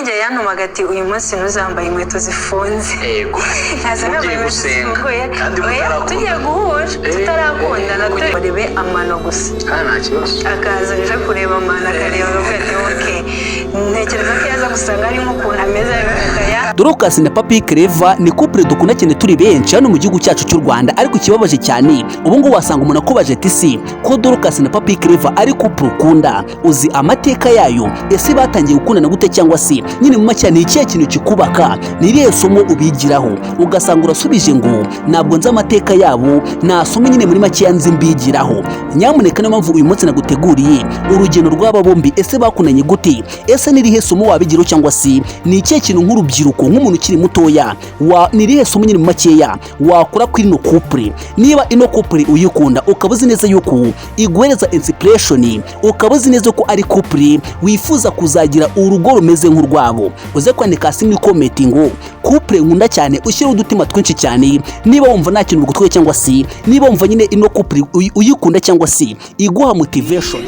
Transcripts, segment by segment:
n'igihe yantumaga ati uyu munsi ntuzambaye inkweto zifunze. Yego. Ntaza nambaye inkweto zifunguye. Tugiye guhura tutarakundana turebe amano gusa. Nta kibazo. Akaza aje kureba amano akareba okay. Ntekereza ko yaza gusanga ari nk'ukuntu ameze akaya. Dorcas na Papi Clever ni couple dukunda cyane turi benshi hano mu gihugu cyacu cy'u Rwanda, ariko ikibabaje cyane ubu ngo wasanga umuntu akobaje ati si ko Dorcas na Papi Clever ari couple ukunda, uzi amateka yayo, ese batangiye gukundana gute cyangwa si nyine mu macyane ikihe kintu kikubaka, ni irihe somo ubigiraho? Ugasanga urasubije ngo ntabwo nzi amateka yabo, nasomye nyine muri make yanze mbigiraho. Nyamuneka niyo mpamvu uyu munsi naguteguriye urugendo rw'aba bombi, ese bakundanye gute, ese ni irihe somo wabigiraho cyangwa si ni ikihe kintu nk'urubyiruko nk'umuntu ukiri mutoya ni irihe somo nyine mu makeya wakora kuri ino couple? Niba ino couple uyikunda ukaba uzi neza yuko iguhereza inspiration, ukaba uzi neza ko ari couple wifuza kuzagira urugo rumeze nk'urwabo, uze kwandika hasi muri comment ngo couple nkunda cyane, ushyire udutima twinshi cyane niba wumva nta kintu bigutwaye cyangwa si niba wumva nyine ino couple uyikunda cyangwa si iguha motivation.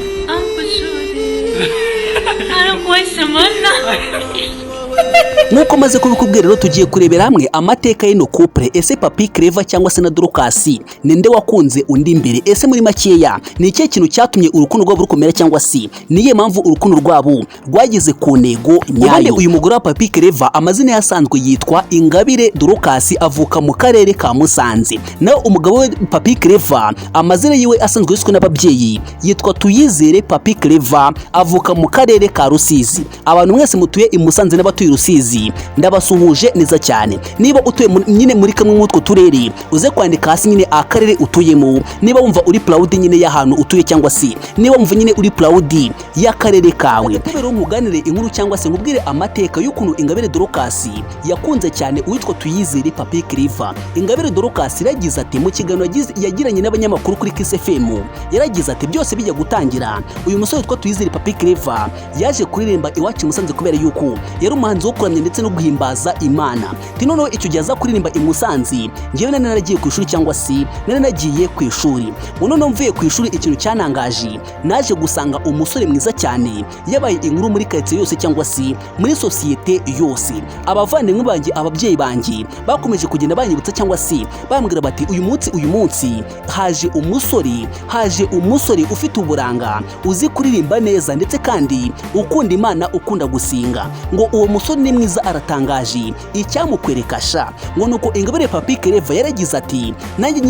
Nkuko maze kubikubwira rero tugiye kurebera hamwe amateka y'ino couple. Ese Papi Clever cyangwa se na Dorcas ninde wakunze undi imbere? Ese muri makeya ni ikihe kintu cyatumye urukundo rwabo rukomera cyangwa si niye mpamvu urukundo rwabo rwageze ku ntego nyayo? Uyu mugore wa Papi Clever amazina yasanzwe yitwa Ingabire Dorcas, avuka mu karere ka Musanze. Naho umugabo we Papi Clever amazina yiwe asanzwe yiswe n'ababyeyi yitwa Tuyizere Papi Clever, avuka mu karere ka Rusizi. Abantu mwese mutuye i Musanze n'abatuye Rusizi ndabasuhuje neza cyane. Niba utuye nyine muri kamwe mw'utwo turere uze kwandika hasi nyine akarere utuyemo, niba wumva uri proud nyine y'ahantu utuye cyangwa si niba wumva nyine uri proud y'akarere kawe. Rero nkuganire inkuru cyangwa se nkubwire amateka y'ukuntu Ingabire Dorcas yakunze cyane uwitwa Tuyizere Papi Clever. Ingabire Dorcas yaragize ati mu kiganiro yagiranye n'abanyamakuru kuri Kiss FM, yaragize ati byose bijya gutangira uyu musore witwa Tuyizere Papi Clever yaje kuririmba iwacu Musanze kubera yuko yari umuhanzi wo kuramya ndetse no guhimbaza Imana. Noneho icyo gihe aza kuririmba i Musanze, njyewe nari naragiye ku ishuri cyangwa si nari nagiye ku ishuri. Noneho mvuye ku ishuri ikintu cyanangaje naje gusanga umusore mwiza cyane yabaye inkuru muri quartier yose cyangwa si muri societe yose. Abavandimwe banjye, ababyeyi banjye bakomeje kugenda banyibutsa cyangwa si bambwira bati uyu munsi haje umusore ufite uburanga, uzi kuririmba neza ndetse kandi ukunda Imana, ukunda gusinga. Ngo uwo musore ni mwiza, aratangaje, icyamukwereka sha ngo nuko Ingabire Papi Clever yaragize ati nanjye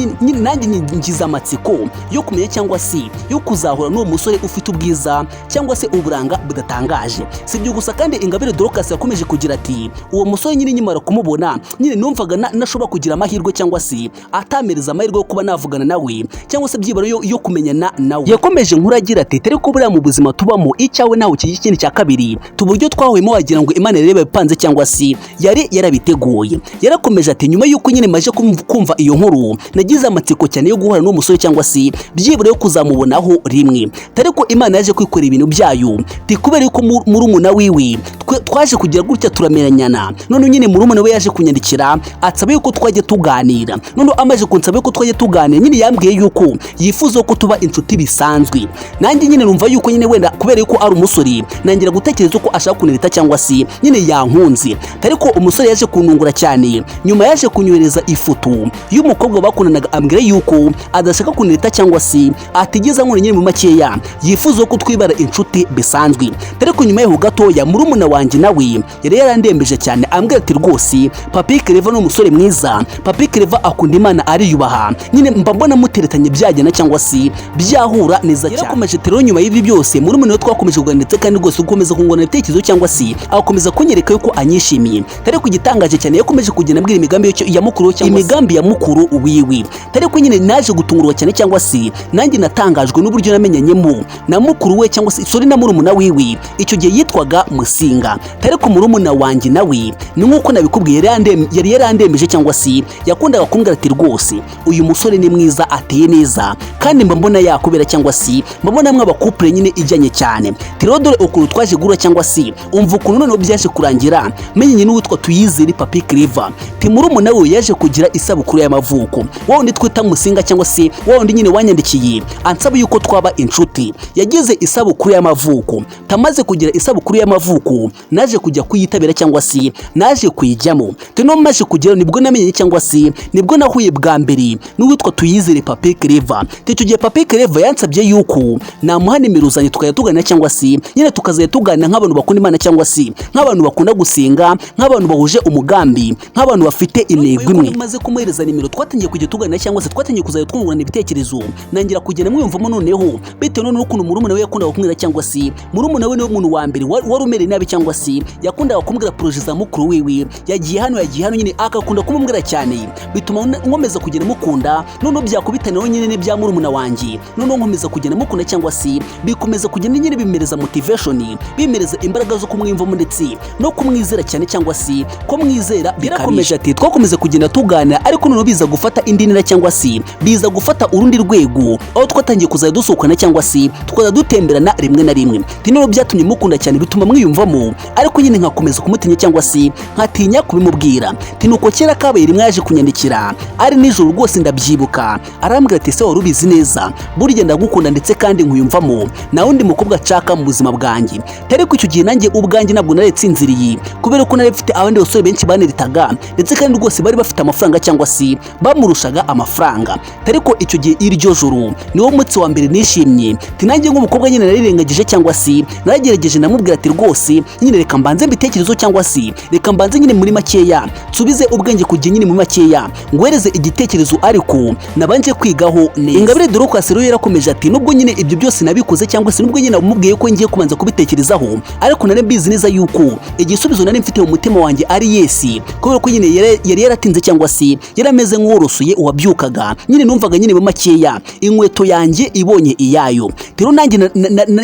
ngize amatsiko yo kumenya cyangwa si yo kuzahura n'uwo musore ufite ubwiza cyangwa se uburanga budatangaje. Sibyo gusa kandi Ingabire Dorcas yakomeje kugira ati uwo musore nyine nyimara kumubona nyine numvaga nashobora kugira amahirwe cyangwa si atamereza amahirwe yo kuba navugana nawe cyangwa se byibaro yo kumenyana nawe. Yakomeje nkuragira ati tari ko buriya mu buzima tubamo icyawe nawe kindi cya kabiri tuburyo twahuyemo wagira ngo Imana rero bipanze cyangwa si yari yarabiteguye. Yarakomeje ati nyuma yuko nyine maje kumva iyo nkuru nagize amatsiko cyane yo guhura n'uwo musore cyangwa si byibura yo kuzamubonaho rimwe. Tari ko Imana yaje kwikora ibintu byayo kubera yuko murumuna wiwe twaje kugira gutya turamenyana. None nyine murumuna we yaje kunyandikira atsabe yuko twajye tuganira. None amaje kunsaba yuko twajye tuganira nyine yambwiye yuko yifuza ko tuba inshuti bisanzwe. Nanjye nyine numva yuko nyine wenda kubera yuko ari umusore nangira gutekereza ko ashaka kunirita cyangwa si nyine yankunze. Ariko umusore yaje kunungura cyane, nyuma yaje kunyohereza ifoto y'umukobwa bakundanaga ambwira yuko adashaka kunirita cyangwa si atigeze nkora nyine mu makeya yifuza ko twibara inshuti bisanzwe. Ariko nyuma yaho gatoya murumuna wanjye nawe yari yarandembeje cyane ambwira ati rwose Papi Clever ni umusore mwiza, Papi Clever akunda Imana, ariyubaha, nyine mba mbona muteretanye byagena cyangwa si byahura neza cyane. Yarakomeje rero nyuma y'ibi byose murumuna we twakomeje kuganira ndetse kandi rwose gukomeza kungona ibitekerezo cyangwa si akomeza kunyereka yuko anyishimiye. Ariko igitangaje cyane yakomeje kugenda ambwira imigambi ya mukuru cyangwa imigambi ya mukuru wiwi. Ariko nyine naje gutungurwa cyane cyangwa si nanjye natangajwe n'uburyo namenyanyemo na mukuru we cyangwa si na murumuna wiwi. Icyo gihe yitwaga Musinga. Ariko murumuna wanjye nawe ni nkuko nabikubwiye yari yarandembeje cyangwa si yakundaga kumbwira ati rwose uyu musore ni mwiza, ateye neza kandi mba mbona yakubera cyangwa si mba mbona mwaba couple nyine ijyanye cyane. Dore ukuntu twaje gura cyangwa si umva ukuntu noneho byaje kurangira kera menyanye n'uwitwa Tuyizere Papi Clever. Murumuna we yaje kugira isabukuru y'amavuko, wa undi twita Musinga cyangwa se wa undi nyine wanyandikiye ansaba yuko twaba inshuti. Yagize isabukuru y'amavuko, tamaze kugira isabukuru y'amavuko naje kujya kuyitabira cyangwa se naje kuyijyamo. No maje kugera nibwo namenye cyangwa se nibwo nahuye bwa mbere n'uwitwa Tuyizere Papi Clever. Icyo gihe Papi Clever yansabye yuko namuha nimero zanjye tukajya tuganira cyangwa se nyine tukazajya tuganira nk'abantu bakunda Imana cyangwa se nk'abantu bakunda gusenga, nk'abantu bahuje umugambi, nk'abantu bafite intego imwe. Maze kumuhereza nimero twatangiye kujya tuganira cyangwa se twatangiye kuzajya twungurana ibitekerezo, nangira kugenda mwiyumvamo noneho bitewe n'ukuntu murumuna we yakundaga kumwira cyangwa se murumuna we niwe muntu wa mbere wari umereye nabi cyangwa se yakundaga kumubwira projet za mukuru wiwe, yagiye hano nyine akakunda kumubwira cyane, bituma nkomeza kugenda mukunda. Noneho byakubitanaho nyine n'ibya murumuna wanjye, noneho nkomeza kugenda mukunda cyangwa se bikomeza kugenda nyine bimereza motivation, bimereza imbaraga zo kumwiyumvamo ndetse no kumwizera cyane cyangwa se ko mwizera birakomeje. Ati twakomeza kugenda tugana, ariko noneho biza gufata indi ntera cyangwa se biza gufata urundi rwego, aho twatangiye kuzajya dusohokana cyangwa se tukaza dutemberana rimwe na rimwe. Noneho byatumye mukunda cyane, bituma mwiyumvamo, ariko nyine nkakomeza kumutinya cyangwa se nkatinya kubimubwira. Nuko kera kabaye rimwe yaje kunyandikira ari nijoro rwose ndabyibuka, arambwira ati se wari ubizi neza burya ndagukunda ndetse kandi nkuyumvamo na wundi mukobwa nshaka mu buzima bwanjye. Ariko icyo gihe nanjye ubwanjye nabwo naretsinziriye, kubera ko nari mfite abandi basore benshi baneritaga ndetse kandi rwose bari bafite amafaranga cyangwa se bamurushaga amafaranga. Ariko icyo gihe iryo joro niwo munsi wa mbere nishimye, nanjye nk'umukobwa nyine narirengagije cyangwa se naragerageje, namubwira ati rwose nyine reka mbanze mbitekerezo cyangwa se reka mbanze nyine muri makeya nsubize ubwenge kujya nyine muri makeya ngwereze igitekerezo, ariko nabanje kwigaho neza. Ingabire Dorcas rero yarakomeje ati nubwo nyine ibyo byose nabikoze cyangwa se nubwo nyine namubwiye ko ngiye kubanza kubitekerezaho, ariko nari mbizi neza yuko igisubizo nari mfite mu mutima wanjye ari yes, kubera ko nyine yari yaratinze cyangwa se yarameze nk'uworosuye uwabyukaga. Nyine numvaga nyine mu makeya inkweto yanjye ibonye iyayo. Rero nanjye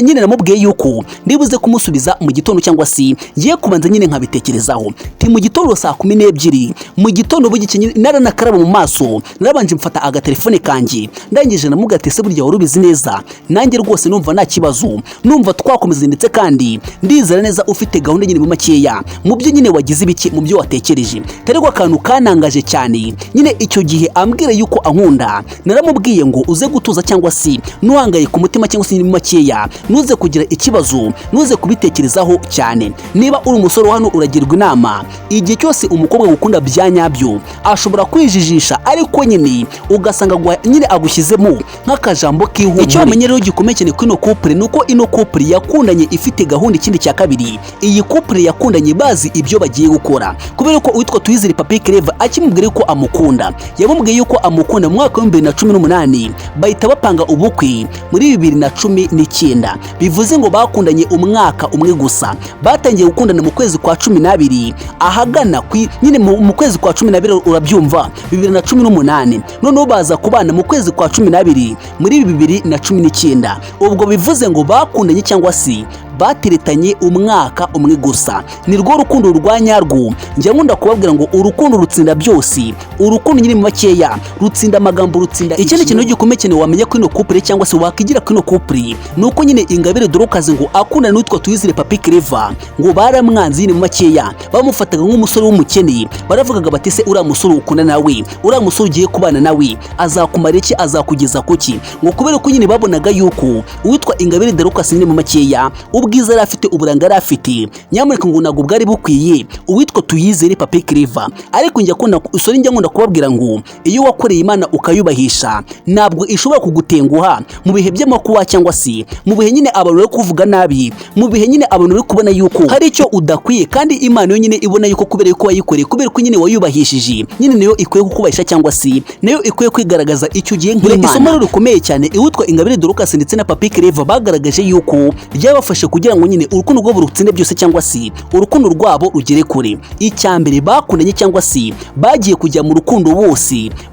nyine namubwiye yuko ndibuze kumusubiza mu gitondo cyangwa se ngiye kubanza nyine nkabitekerezaho. Mu gitondo saa 12 mu gitondo bugikenye naranakaraba mu maso, narabanje mfata agatelefone kanjye, ndangije namugatese burya wari ubizi neza, nanjye rwose numva nta kibazo, numva twakomeza ndetse kandi ndizera neza ufite gahunda nyine mu makeya mu byo nyine wagize ibiki mu byo watekereje. Tariko akantu kanangaje cyane nyine icyo gihe ambwira yuko ankunda, naramubwiye ngo uze gutuza cyangwa se nuhangaye ku mutima cyangwa se mu makeya nuze kugira ikibazo, nuze kubitekerezaho cyane. Niba uri umusore hano uragirwa inama, igihe cyose umukobwa gukunda bya nyabyo ashobora kwijijisha, ariko nyine ugasanga nyine agushyizemo nk'akajambo k'ihumure. Icyo wamenye rero gikomeye cyane kuri ino couple nuko ino couple yakundanye ifite gahunda. Ikindi cya kabiri, iyi couple yakundanye bazi ibyo bagiye gukora, kubera ko uwitwa Tuyizere Papi Clever akimubwira ko amukunda, yamubwiye yuko amukunda mu mwaka wa 2018, bahita bapanga ubukwe muri 2019. Bivuze ngo bakundanye umwaka umwe gusa, batangiye gukundana mu kwezi kwa 12 ahagana nyine mu kwezi kwa 12 urabyumva 2018, noneho baza kubana mu kwezi kwa 12 muri 2019. Ubwo bivuze ngo bakundanye cyangwa se bateretanye umwaka umwe gusa. Ni rwo rukundo rwa nyarwo. Njya nkunda kubabwira ngo urukundo rutsinda byose, urukundo nyine mu makeya rutsinda amagambo, rutsinda ikindi kintu gikomeye cyane wamenya ko ino couple cyangwa se wakigira ko ino couple nuko nyine Ingabire Dorcas ngo akundana n'utwa Tuyizere Papi Clever ngo baramwanze nyine mu makeya, bamufataga nk'umusore w'umukene, baravugaga bati se uriya musore ukunda nawe, uriya musore ugiye kubana nawe azakumara iki, azakugeza kuki? Ngo kubera ko nyine babonaga yuko uwitwa Ingabire Dorcas nyine mu makeya ubwiza yari afite, uburanga yari afite, nyamuneka ngo ntabwo bwari bukwiye uwitwa Tuyizere Papi Clever. Ariko njya nkunda kubabwira ngo iyo wakoreye Imana ukayubahisha ntabwo ishobora kugutenguha mu bihe by'amakuba cyangwa se mu bihe nyine abantu bari kuvuga nabi, mu bihe nyine abantu bari kubona yuko hari icyo udakwiye, kandi Imana yo nyine ibona yuko kubera yuko wayikoreye, kubera ko nyine wayubahishije, nyine nayo ikwiye kukubahisha cyangwa se nayo ikwiye kwigaragaza icyo gihe nk'Imana. Isomo rikomeye cyane iwitwa Ingabire Dorcas ndetse na Papi Clever bagaragaje yuko byabafashe kugira ngo nyine urukundo rwabo rutsinde byose cyangwa se urukundo rwabo rugere kure. Icyambere bakundanye cyangwa se bagiye kujya mu rukundo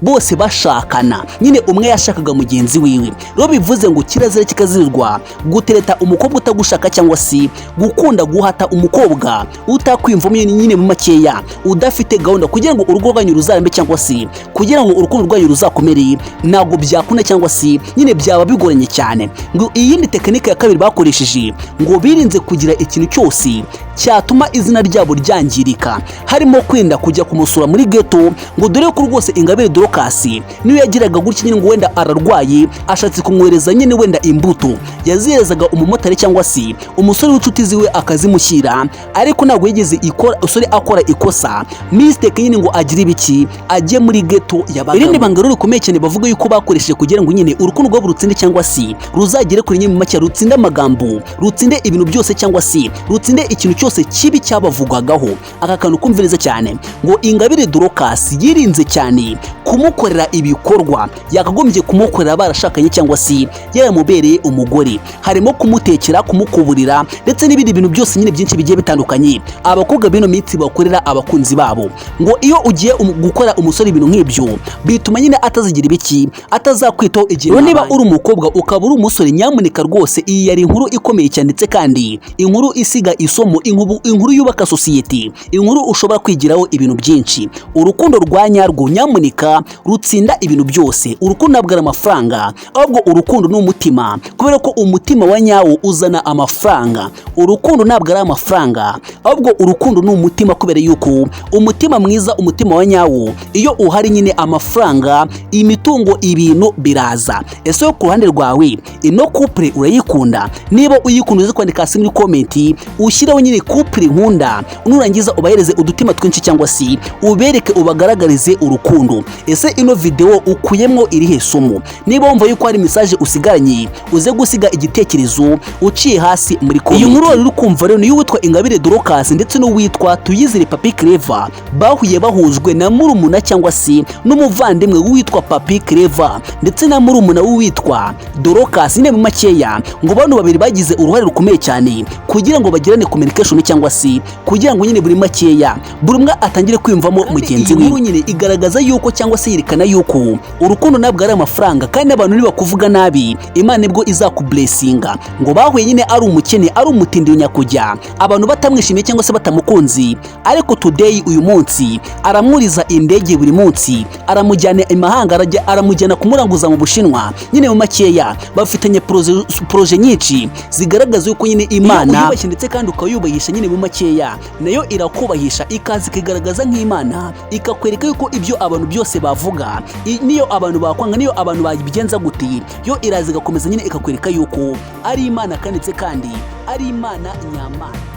bose bashakana, nyine umwe yashakaga mugenzi wiwe. Rero bivuze ngo kirazira kikazirirwa gutereta umukobwa utagushaka cyangwa se gukunda guhata umukobwa utakwiyumvamo nyine mu makeya, udafite gahunda kugira ngo urugo rwanyu ruzarambe cyangwa se kugira ngo urukundo rwanyu ruzakomere. Ntabwo byakunda cyangwa se nyine byaba bigoranye cyane. Ngo iyindi tekinike ya kabiri bakoresheje ngo ngo birinze kugira ikintu cyose cyatuma izina ryabo ryangirika, harimo kwenda kujya kumusura muri ghetto, ngo dore ko rwose Ingabire Dorcas niyo yagiraga gutya nyine ngo wenda ararwaye ashatse kumwohereza nyine wenda imbuto yaziherezaga umumotari cyangwa se umusore w'inshuti ziwe akazimushyira, ariko ntabwo yigeze akora ikosa mistake nyine ngo agire ibiki ajye muri ghetto yabaga. Irindi banga rikomeye cyane bavuga yuko bakoresheje kugira ngo nyine urukundo rwabo rutsinde cyangwa se ruzagere kuri nyine mu make rutsinde amagambo, rutsinde ibintu byose cyangwa se rutsinde ikintu cyose kibi cyabavugwagaho. Aka kantu kumviriza cyane ngo Ingabire Dorcas yirinze cyane kumukorera ibikorwa yakagombye kumukorera barashakanye cyangwa se yaramubereye umugore, harimo kumutekera, kumukuburira ndetse n'ibindi bintu byose nyine byinshi bigiye bitandukanye abakobwa bino minsi bakorera abakunzi babo. Ngo iyo ugiye gukora umusore ibintu nk'ibyo bituma nyine atazigira ibiki atazakwitaho igihe. Niba uri umukobwa ukaba uri umusore, nyamuneka rwose iyi yari inkuru ikomeye cyane ndetse kandi inkuru isiga isomo, inkuru yubaka society, inkuru ushobora kwigiraho ibintu byinshi. Urukundo rwa nyarwo nyamuneka rutsinda ibintu byose. Urukundo ntabwo ari amafaranga, ahubwo urukundo ni umutima, kubera ko umutima wa nyawo uzana amafaranga. Urukundo ntabwo ari amafaranga, ahubwo urukundo ni umutima, kubera yuko umutima mwiza, umutima wa nyawo iyo uhari nyine amafaranga, imitungo, ibintu biraza. Ese ku ruhande rwawe ino couple urayikunda? Niba uyikunda uze kwandika hasi muri comment ushyiraho nyine couple nkunda, nurangiza ubahereze udutima twinshi cyangwa se ubereke ubagaragarize urukundo. Ese ino video ukuyemo irihe somo? Niba wumva yuko hari message usigaranye uze gusiga igitekerezo uciye hasi muri comment. Iyi nkuru rero kumva rero niyo witwa Ingabire Dorcas ndetse no witwa Tuyizere Papi Clever bahuye bahujwe na murumuna cyangwa se n'umuvandimwe witwa Papi Clever ndetse na murumuna witwa Dorcas. Nyine mu makeya ngo bano babiri bagize uruhare rukomeye cyane kugira ngo bagirane communication cyangwa se kugira ngo nyine buri makeya buri umwe atangire kwiyumvamo mugenzi we. Nyine igaragaza yuko cyangwa se yerekana yuko urukundo ntabwo ari amafaranga, kandi abantu nibakuvuga nabi Imana nibwo izakublessinga. Ngo bahuye nyine ari umukene, ari umutindi nyakujya, abantu batamwishimiye cyangwa se batamukunzi, ariko today uyu munsi aramwuriza indege buri munsi, aramujyana imahanga, aramujyana kumuranguza mu Bushinwa. Nyine mu makeya bafitanye proje nyinshi zigaragaza yuko nyine Imana uyubashye ndetse kandi ukayubahisha. Nyine mu makeya nayo irakubahisha ikazi kigaragaza nk'Imana, ikakwereka yuko ibyo abantu byose bavuga, niyo abantu bakwanga, niyo abantu babigenza gute, yo iraza igakomeza nyine ikakwereka yuko ari Imana kandi ari Imana nyamana.